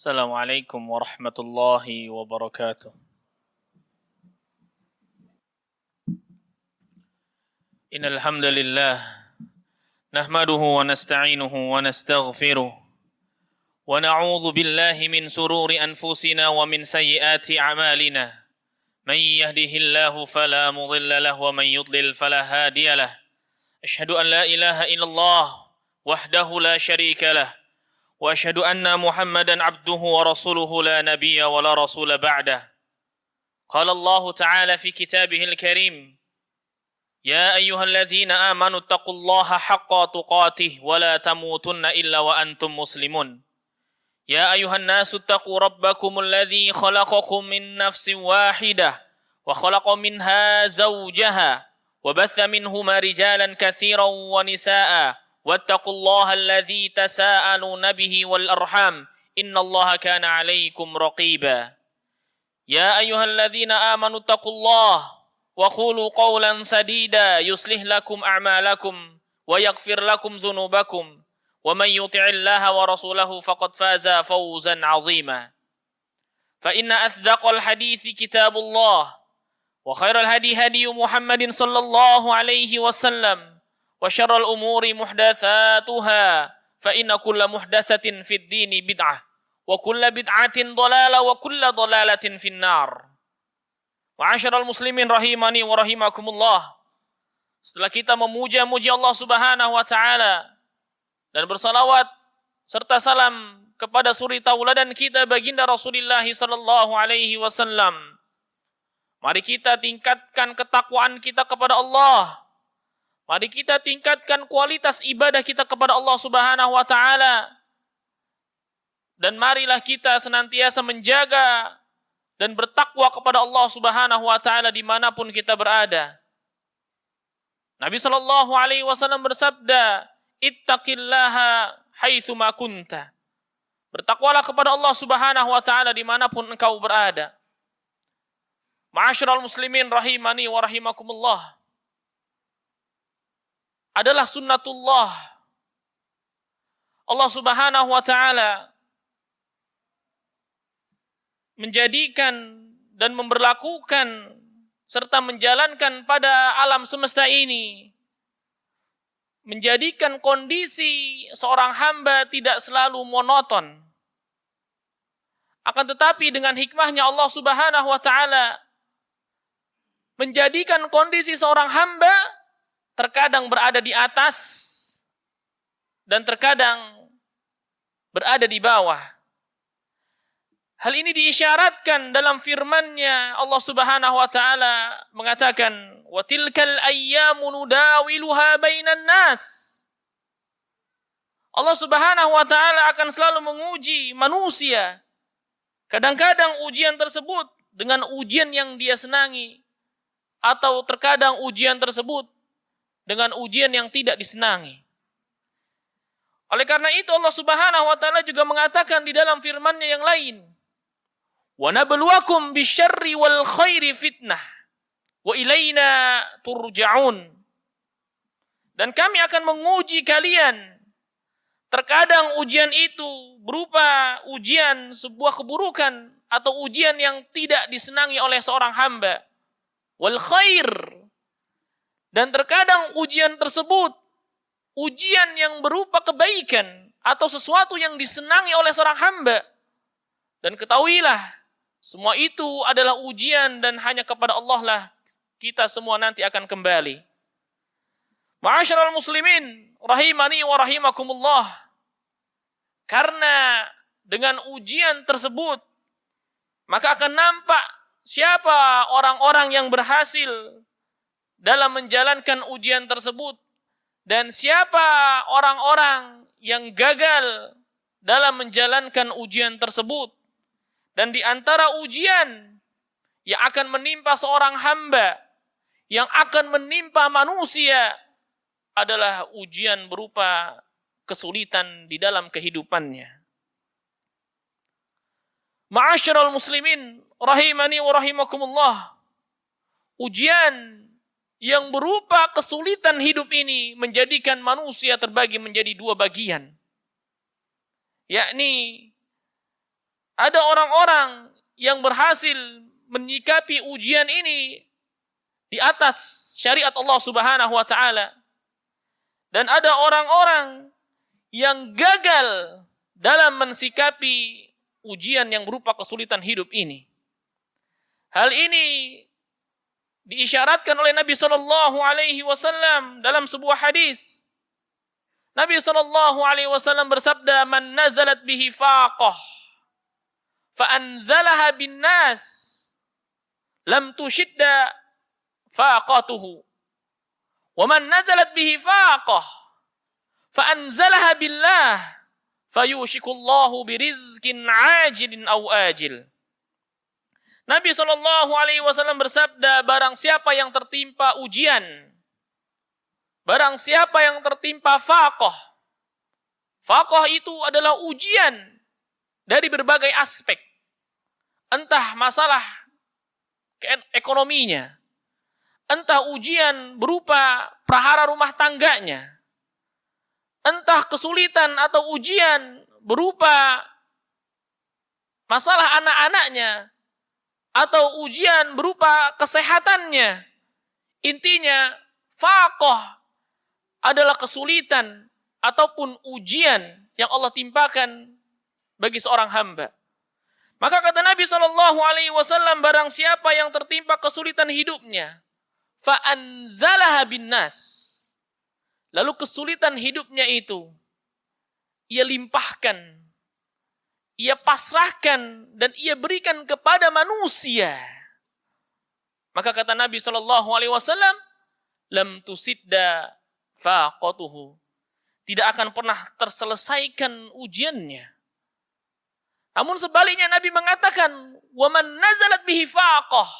Assalamualaikum warahmatullahi wabarakatuh. Innal hamdalillah nahmaduhu wa nasta'inuhu wa nastaghfiruh wa na'udzu billahi min sururi anfusina wa min sayyiati a'malina. Man yahdihillahu fala mudilla lahu wa man yudlil fala hadiya lahu. Asyhadu an la ilaha illallah wahdahu la syarika lahu wa asyhadu anna Muhammadan abduhu wa rasuluhu la nabiyya wa la rasula ba'dah. Qala Allah Ta'ala fi kitabihil karim, Ya ayyuhalladzina amanu taqullaha haqqa tuqatih wa la tamutunna illa wa antum muslimun. Ya ayyuhan nasu taqu rabbakumul ladzi khalaqakum min nafsin wahidah wa khalaqa minha zawjaha wa batha minhuma rijalan katsiran wa nisaa'a wattaqullaha alladzi tasaaluna bihi wal arham innallaha kana 'alaikum raqiba. Ya ayyuhalladzina amanu taqullaha wa qulu qawlan sadida yuslih lakum a'malakum wa yaghfir lakum dhunubakum wa man yuti'illaha wa rasulahu faqad faza fawzan 'azima. Fa inna asdaqal hadithi kitabullah wa khairal hadi hadi Muhammadin sallallahu alaihi wasallam wa syarrul umuri muhdatsatuha fa inna kulla muhdatsatin fid dini bid'ah wa kulla bid'atin dhalalah wa kulla dhalalatin finnar. Ma'asyiral muslimin rahimani wa rahimakumullah. Setelah kita memuja-muji Allah Subhanahu wa taala dan bersalawat serta salam kepada suri tauladan kita baginda Rasulullah sallallahu alaihi wasallam, mari kita tingkatkan ketakwaan kita kepada Allah. Mari kita tingkatkan kualitas ibadah kita kepada Allah Subhanahu wa taala. Dan marilah kita senantiasa menjaga dan bertakwa kepada Allah Subhanahu wa taala dimanapun kita berada. Nabi sallallahu alaihi wasallam bersabda, "Ittaqillaha haitsu ma kunta." Bertakwalah kepada Allah Subhanahu wa taala dimanapun engkau berada. Ma'asyiral muslimin rahimani wa rahimakumullah. Adalah sunnatullah. Allah Subhanahu wa taala menjadikan dan memberlakukan serta menjalankan pada alam semesta ini, menjadikan kondisi seorang hamba tidak selalu monoton. Akan tetapi dengan hikmahnya Allah Subhanahu wa taala menjadikan kondisi seorang hamba terkadang berada di atas dan terkadang berada di bawah. Hal ini diisyaratkan dalam firman-Nya. Allah Subhanahu wa taala mengatakan, "Wa tilkal ayyamu nudawiluha bainan nas." Allah Subhanahu wa taala akan selalu menguji manusia. Kadang-kadang ujian tersebut dengan ujian yang dia senangi, atau terkadang ujian tersebut dengan ujian yang tidak disenangi. Oleh karena itu Allah Subhanahu wa taala juga mengatakan di dalam firman-Nya yang lain, "Wa nabluwakum bisyarri wal khairi fitnah wa ilaina turja'un." Dan kami akan menguji kalian. Terkadang ujian itu berupa ujian sebuah keburukan atau ujian yang tidak disenangi oleh seorang hamba. Wal khair. Dan terkadang ujian tersebut, ujian yang berupa kebaikan atau sesuatu yang disenangi oleh seorang hamba. Dan ketahuilah, semua itu adalah ujian dan hanya kepada Allah lah kita semua nanti akan kembali. Ma'asyiral muslimin, rahimani wa rahimakumullah. Karena dengan ujian tersebut, maka akan nampak siapa orang-orang yang berhasil dalam menjalankan ujian tersebut dan siapa orang-orang yang gagal dalam menjalankan ujian tersebut. Dan di antara ujian yang akan menimpa seorang hamba, yang akan menimpa manusia adalah ujian berupa kesulitan di dalam kehidupannya. Ma'asyiral muslimin rahimani wa rahimakumullah. Ujian yang berupa kesulitan hidup ini menjadikan manusia terbagi menjadi dua bagian. Yakni ada orang-orang yang berhasil menyikapi ujian ini di atas syariat Allah Subhanahu wa taala. Dan ada orang-orang yang gagal dalam mensikapi ujian yang berupa kesulitan hidup ini. Hal ini diisyaratkan oleh Nabi sallallahu alaihi wasallam dalam sebuah hadis. Nabi sallallahu alaihi wasallam bersabda, "Man nazalat bihi faqah fa anzalaha bin nas lam tushidda faqatuhu. Wa man nazalat bihi faqah fa anzalaha billah fayushikullahu birizqin ajilin aw ajil." Nabi sallallahu alaihi wasallam bersabda, barang siapa yang tertimpa ujian, barang siapa yang tertimpa faqah. Faqah itu adalah ujian dari berbagai aspek. Entah masalah ekonominya, entah ujian berupa prahara rumah tangganya, entah kesulitan atau ujian berupa masalah anak-anaknya, atau ujian berupa kesehatannya. Intinya, faqah adalah kesulitan ataupun ujian yang Allah timpakan bagi seorang hamba. Maka kata Nabi SAW, barang siapa yang tertimpa kesulitan hidupnya, fa'anzalaha bin nas. Lalu kesulitan hidupnya itu, ia limpahkan, ia pasrahkan, dan ia berikan kepada manusia. Maka kata Nabi SAW, lam tusidda faqatuhu. Tidak akan pernah terselesaikan ujiannya. Namun sebaliknya Nabi mengatakan, waman nazalat bihi faqah.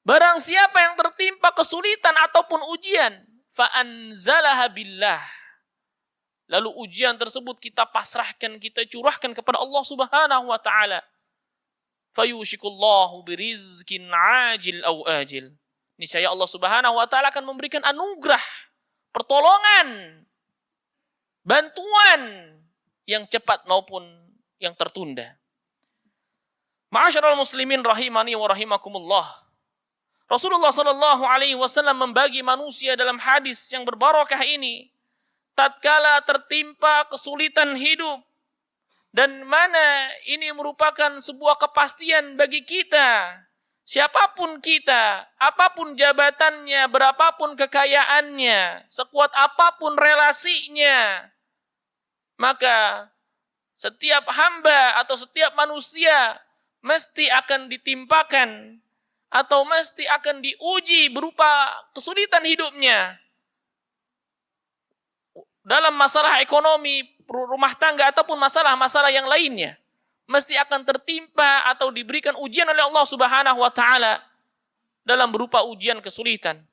Barang siapa yang tertimpa kesulitan ataupun ujian, fa'anzalaha billah. Lalu ujian tersebut kita pasrahkan, kita curahkan kepada Allah Subhanahu wa taala. Fayushikullahu birizqin ajil aw ajil. Niscaya Allah Subhanahu wa taala akan memberikan anugerah, pertolongan, bantuan yang cepat maupun yang tertunda. Ma'asyiral muslimin rahimani wa rahimakumullah. Rasulullah sallallahu alaihi wasallam membagi manusia dalam hadis yang berbarokah ini tatkala tertimpa kesulitan hidup, dan mana ini merupakan sebuah kepastian bagi kita. Siapapun kita, apapun jabatannya, berapapun kekayaannya, sekuat apapun relasinya, maka setiap hamba atau setiap manusia mesti akan ditimpakan atau mesti akan diuji berupa kesulitan hidupnya. Dalam masalah ekonomi, rumah tangga, ataupun masalah-masalah yang lainnya, mesti akan tertimpa atau diberikan ujian oleh Allah Subhanahu wa taala dalam berupa ujian kesulitan.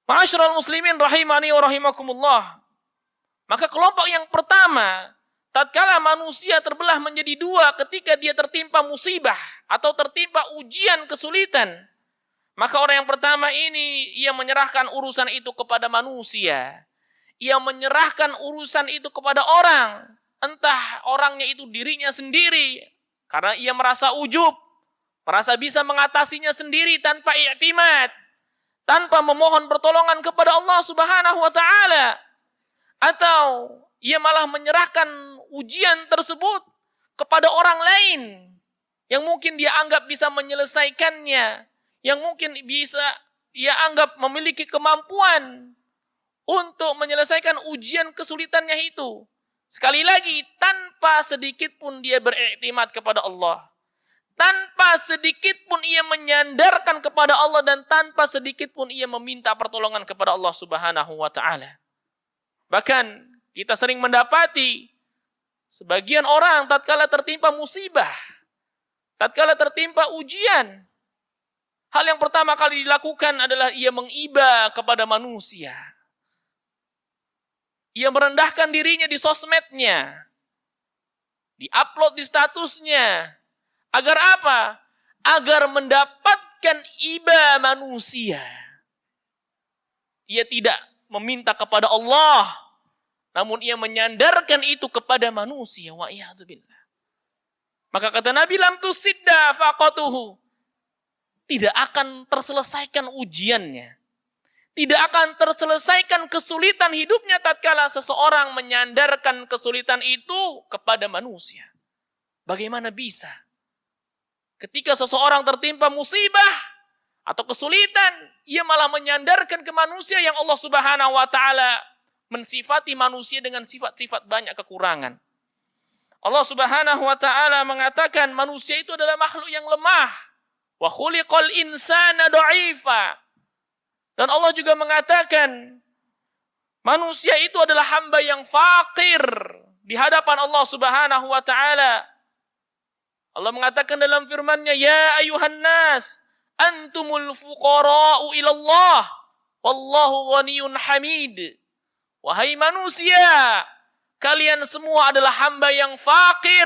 Ma'asyiral muslimin rahimani wa rahimakumullah. Maka kelompok yang pertama, tatkala manusia terbelah menjadi dua ketika dia tertimpa musibah atau tertimpa ujian kesulitan, maka orang yang pertama ini, ia menyerahkan urusan itu kepada manusia. Ia menyerahkan urusan itu kepada orang. Entah orangnya itu dirinya sendiri. Karena ia merasa ujub. Merasa bisa mengatasinya sendiri tanpa i'timad. Tanpa memohon pertolongan kepada Allah Subhanahu wa ta'ala. Atau ia malah menyerahkan ujian tersebut kepada orang lain. Yang mungkin dia anggap bisa menyelesaikannya. Yang mungkin bisa ia anggap memiliki kemampuan untuk menyelesaikan ujian kesulitannya itu. Sekali lagi, tanpa sedikit pun dia beriktimat kepada Allah. Tanpa sedikit pun ia menyandarkan kepada Allah, dan tanpa sedikit pun ia meminta pertolongan kepada Allah Subhanahu wa ta'ala. Bahkan kita sering mendapati sebagian orang tatkala tertimpa musibah, tatkala tertimpa ujian, hal yang pertama kali dilakukan adalah ia mengiba kepada manusia. Ia merendahkan dirinya di sosmednya, di-upload di statusnya. Agar apa? Agar mendapatkan iba manusia. Ia tidak meminta kepada Allah, namun ia menyandarkan itu kepada manusia. Wa'iyadzubillah. Maka kata Nabi, lam tusidda faqatuhu. Tidak akan terselesaikan ujiannya. Tidak akan terselesaikan kesulitan hidupnya tatkala seseorang menyandarkan kesulitan itu kepada manusia. Bagaimana bisa? Ketika seseorang tertimpa musibah atau kesulitan, ia malah menyandarkan ke manusia yang Allah Subhanahu wa taala mensifati manusia dengan sifat-sifat banyak kekurangan. Allah Subhanahu wa taala mengatakan manusia itu adalah makhluk yang lemah. Wa khuliqal insana dha'ifa. Dan Allah juga mengatakan manusia itu adalah hamba yang fakir di hadapan Allah Subhanahu wa taala. Allah mengatakan dalam firman-Nya, "Ya ayuhan nas, antumul fuqara'u ila Allah, wallahu ghaniyyun hamid." Wahai manusia, kalian semua adalah hamba yang fakir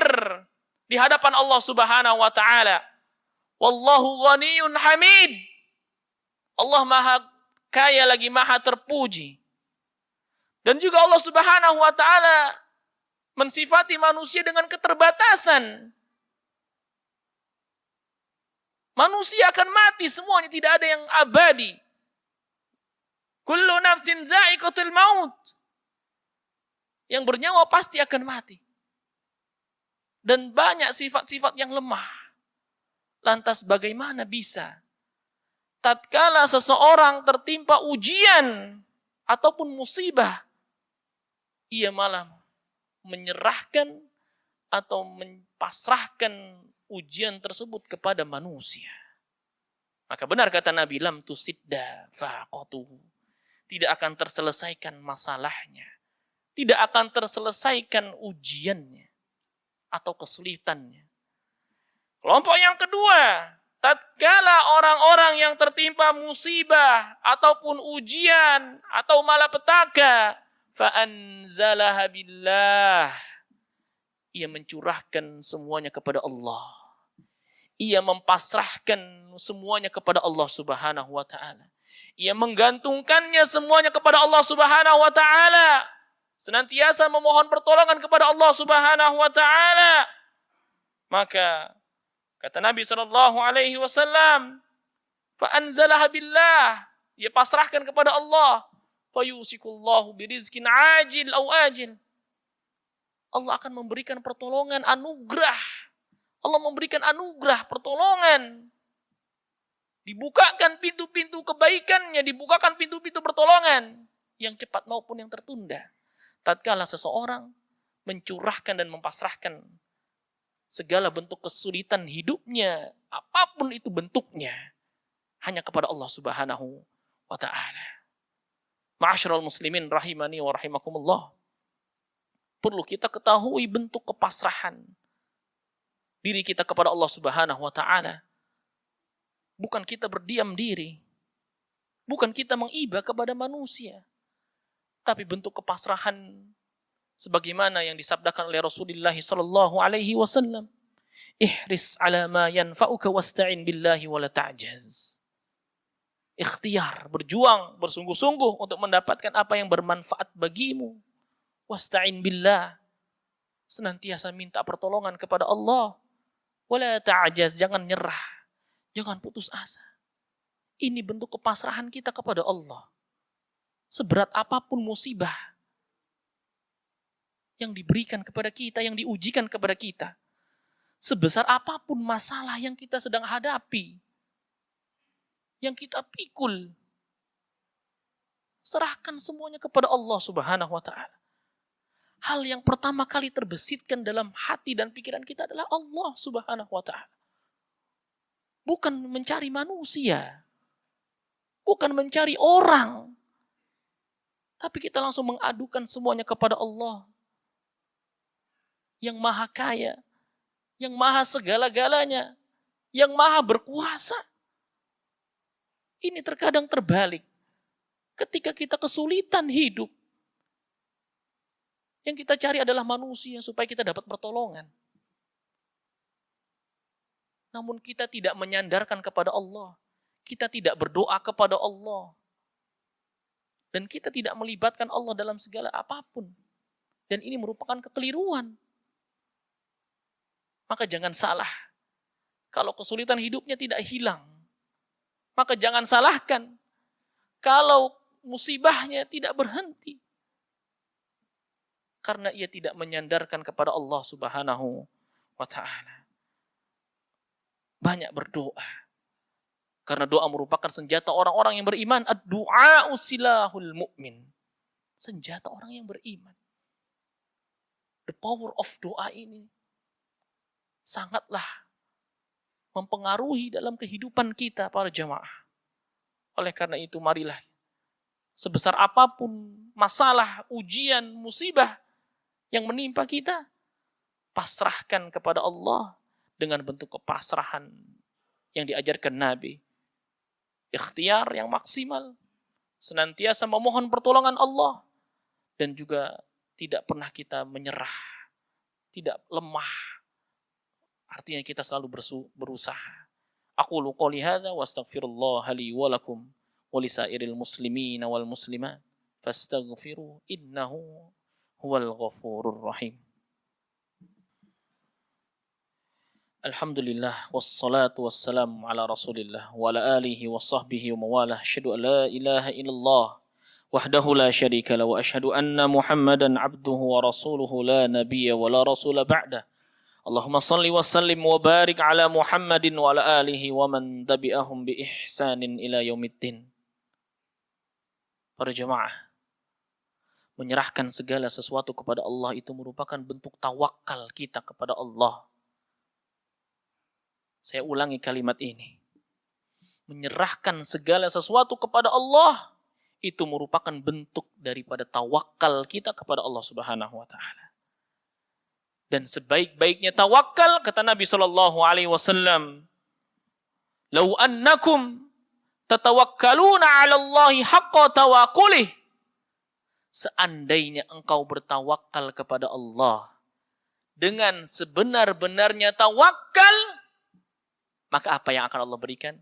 di hadapan Allah Subhanahu wa taala. Wallahu ghaniyyun hamid. Allah Maha Kaya lagi Maha terpuji. Dan juga Allah Subhanahu wa taala mensifati manusia dengan keterbatasan. Manusia akan mati semuanya, tidak ada yang abadi. Kullu nafsin dha'iqatul maut. Yang bernyawa pasti akan mati. Dan banyak sifat-sifat yang lemah. Lantas bagaimana bisa tatkala seseorang tertimpa ujian ataupun musibah, ia malah menyerahkan atau mempasrahkan ujian tersebut kepada manusia. Maka benar kata Nabi, lam tusidda faqatuhu. Tidak akan terselesaikan masalahnya. Tidak akan terselesaikan ujiannya atau kesulitannya. Kelompok yang kedua, tatkala orang-orang yang tertimpa musibah ataupun ujian atau malapetaka, fa'anzalaha billah. Ia mencurahkan semuanya kepada Allah. Ia mempasrahkan semuanya kepada Allah Subhanahu wa taala. Ia menggantungkannya semuanya kepada Allah Subhanahu wa taala. Senantiasa memohon pertolongan kepada Allah Subhanahu wa taala. Maka kata Nabi SAW, fa'anzalaha billah. Dia pasrahkan kepada Allah. Fayusikullahu birizkin ajil au ajil. Allah akan memberikan pertolongan, anugerah. Allah memberikan anugerah, pertolongan. Dibukakan pintu-pintu kebaikannya, dibukakan pintu-pintu pertolongan. Yang cepat maupun yang tertunda. Tatkala seseorang mencurahkan dan mempasrahkan segala bentuk kesulitan hidupnya, apapun itu bentuknya, hanya kepada Allah Subhanahu wa ta'ala. Ma'asyiral muslimin rahimani wa rahimakumullah. Perlu kita ketahui bentuk kepasrahan diri kita kepada Allah Subhanahu wa ta'ala. Bukan kita berdiam diri. Bukan kita mengiba kepada manusia. Tapi bentuk kepasrahan sebagaimana yang disabdakan oleh Rasulullah sallallahu alaihi wasallam, ihris ala ma yanfa'uka wasta'in billahi wala ta'jaz. Ikhtiar, berjuang, bersungguh-sungguh untuk mendapatkan apa yang bermanfaat bagimu. Wasta'in billah. Senantiasa minta pertolongan kepada Allah. Wala ta'jaz, jangan nyerah. Jangan putus asa. Ini bentuk kepasrahan kita kepada Allah. Seberat apapun musibah yang diberikan kepada kita, yang diujikan kepada kita. Sebesar apapun masalah yang kita sedang hadapi, yang kita pikul, serahkan semuanya kepada Allah Subhanahu wa ta'ala. Hal yang pertama kali terbesitkan dalam hati dan pikiran kita adalah Allah Subhanahu wa ta'ala. Bukan mencari manusia, bukan mencari orang, tapi kita langsung mengadukan semuanya kepada Allah yang maha kaya, yang maha segala-galanya, yang maha berkuasa. Ini terkadang terbalik. Ketika kita kesulitan hidup, yang kita cari adalah manusia supaya kita dapat pertolongan. Namun kita tidak menyandarkan kepada Allah. Kita tidak berdoa kepada Allah. Dan kita tidak melibatkan Allah dalam segala apapun. Dan ini merupakan kekeliruan. Maka jangan salah. Kalau kesulitan hidupnya tidak hilang, maka jangan salahkan kalau musibahnya tidak berhenti. Karena ia tidak menyandarkan kepada Allah Subhanahu wa ta'ala. Banyak berdoa. Karena doa merupakan senjata orang-orang yang beriman. Ad-du'a'u silahul mu'min. Senjata orang yang beriman. The power of doa ini sangatlah mempengaruhi dalam kehidupan kita para jamaah. Oleh karena itu marilah sebesar apapun masalah, ujian, musibah yang menimpa kita, pasrahkan kepada Allah dengan bentuk kepasrahan yang diajarkan Nabi. Ikhtiar yang maksimal, senantiasa memohon pertolongan Allah, dan juga tidak pernah kita menyerah, tidak lemah. Artinya kita selalu berusaha. Aqulu qouli hadza wa astaghfirullah li wa lakum wa lisairil muslimina wal muslimat fastaghfiru innahu huwal ghafurur rahim. Alhamdulillah wassalatu wassalamu ala Rasulillah wa ala alihi wa sahbihi wa mawalah. Asyhadu an la ilaha illallah wahdahu la syarika lahu wa asyhadu anna Muhammadan abduhu wa rasuluhu la nabiyya wa la rasula ba'dah. Allahumma salli wa sallim wa barik ala Muhammadin wa ala alihi wa man tabi'ahum bi ihsanin ila yaumiddin. Para jemaah, menyerahkan segala sesuatu kepada Allah itu merupakan bentuk tawakal kita kepada Allah. Saya ulangi kalimat ini. Menyerahkan segala sesuatu kepada Allah itu merupakan bentuk daripada tawakal kita kepada Allah Subhanahu wa taala. Dan sebaik-baiknya tawakal, kata Nabi SAW, "Lau annakum tatawakkaluna 'ala Allahi haqqa tawakkulih." Seandainya engkau bertawakal kepada Allah dengan sebenar-benarnya tawakal, maka apa yang akan Allah berikan?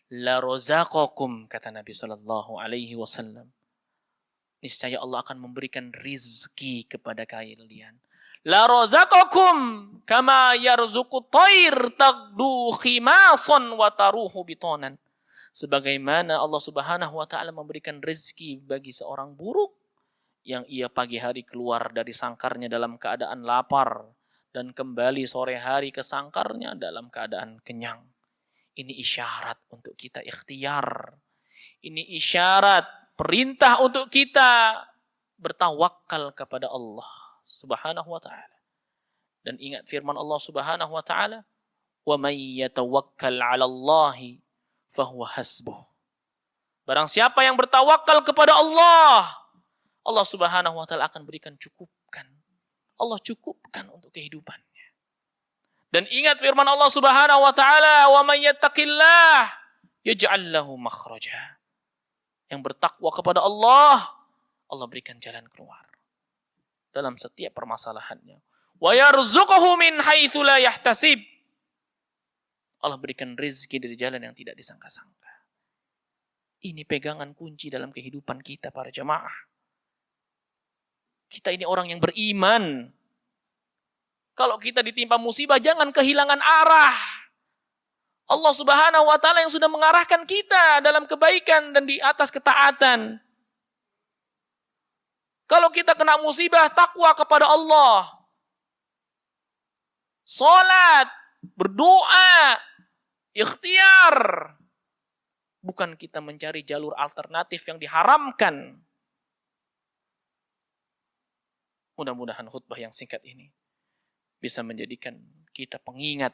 La razaqakum, kata Nabi SAW. Niscaya Allah akan memberikan rizki kepada kalian. La razaqakum kama yarzuqut thair tagdu khimasan wa taruhu bitonan. Sebagaimana Allah Subhanahu wa taala memberikan rezeki bagi seorang burung yang ia pagi hari keluar dari sangkarnya dalam keadaan lapar dan kembali sore hari ke sangkarnya dalam keadaan kenyang. Ini isyarat untuk kita ikhtiar. Ini isyarat perintah untuk kita bertawakal kepada Allah Subhanahu wa ta'ala. Dan ingat firman Allah Subhanahu wa ta'ala, "Wa may yatawakkal 'ala Allahi fahuwa hasbuh." Barang siapa yang bertawakal kepada Allah, Allah Subhanahu wa ta'ala akan berikan cukupkan. Allah cukupkan untuk kehidupannya. Dan ingat firman Allah Subhanahu wa ta'ala, "Wa may yattaqillah yaj'al lahu makhraja." Yang bertakwa kepada Allah, Allah berikan jalan keluar dalam setiap permasalahannya. Wa yarzuquhu min haitsu la yahtasib. Allah berikan rezeki dari jalan yang tidak disangka-sangka. Ini pegangan kunci dalam kehidupan kita para jemaah. Kita ini orang yang beriman. Kalau kita ditimpa musibah, jangan kehilangan arah. Allah Subhanahu wa ta'ala yang sudah mengarahkan kita dalam kebaikan dan di atas ketaatan. Kalau kita kena musibah, takwa kepada Allah. Salat, berdoa, ikhtiar. Bukan kita mencari jalur alternatif yang diharamkan. Mudah-mudahan khutbah yang singkat ini bisa menjadikan kita pengingat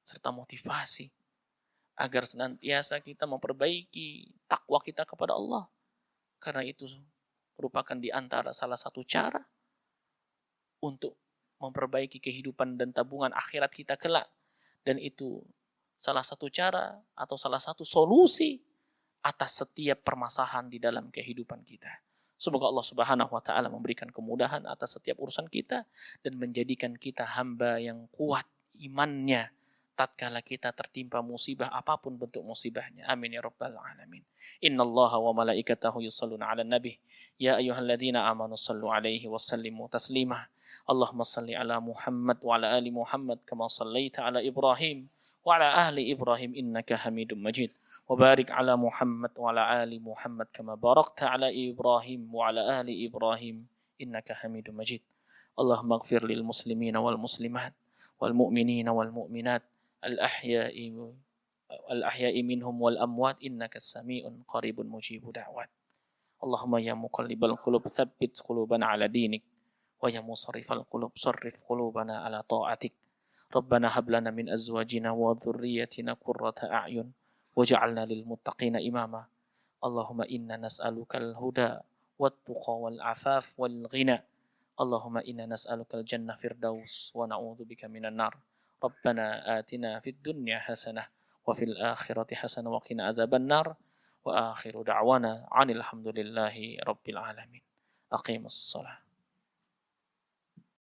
serta motivasi agar senantiasa kita memperbaiki takwa kita kepada Allah. Karena itu merupakan di antara salah satu cara untuk memperbaiki kehidupan dan tabungan akhirat kita kelak. Dan itu salah satu cara atau salah satu solusi atas setiap permasalahan di dalam kehidupan kita. Semoga Allah Subhanahu wa ta'ala memberikan kemudahan atas setiap urusan kita dan menjadikan kita hamba yang kuat imannya, tatkala kita tertimpa musibah apapun bentuk musibahnya. Amin ya rabbal alamin. Innallaha wa malaikatahu yusholluna 'alan nabi. Ya ayyuhalladzina amanu shallu 'alaihi wa sallimu taslima. Allahumma shalli 'ala Muhammad wa 'ala ali Muhammad kama shallaita 'ala Ibrahim wa 'ala ahli Ibrahim innaka Hamidum Majid. Wa barik 'ala Muhammad wa 'ala ali Muhammad kama barakta 'ala Ibrahim wa 'ala ahli Ibrahim innaka Hamidum Majid. Allahumma ighfir lil muslimina wal muslimat wal mu'minina wal mu'minat al-ahya'i minhum wal amwat innaka sami'un qaribun mujibud da'wat. Allahumma ya muqallibal qulub tsabbit qulubana ala dinik wa ya musarrifal qulub sarrif qulubana ala ta'atik. Rabbana hab lana min azwajina wa dhurriyyatina qurrata a'yun waj'alna lil muttaqina imama. Allahumma inna nas'alukal huda wat tuqa wal afaf wal ghina. Allahumma inna nas'alukal jannah firdaus wa na'udzubika minan nar. Rabbana atina fid dunya hasanah wa fil akhirati hasanah wa qina adzaban nar. Wa akhiru da'wana 'anil hamdulillahi rabbil alamin. Aqimus shalah.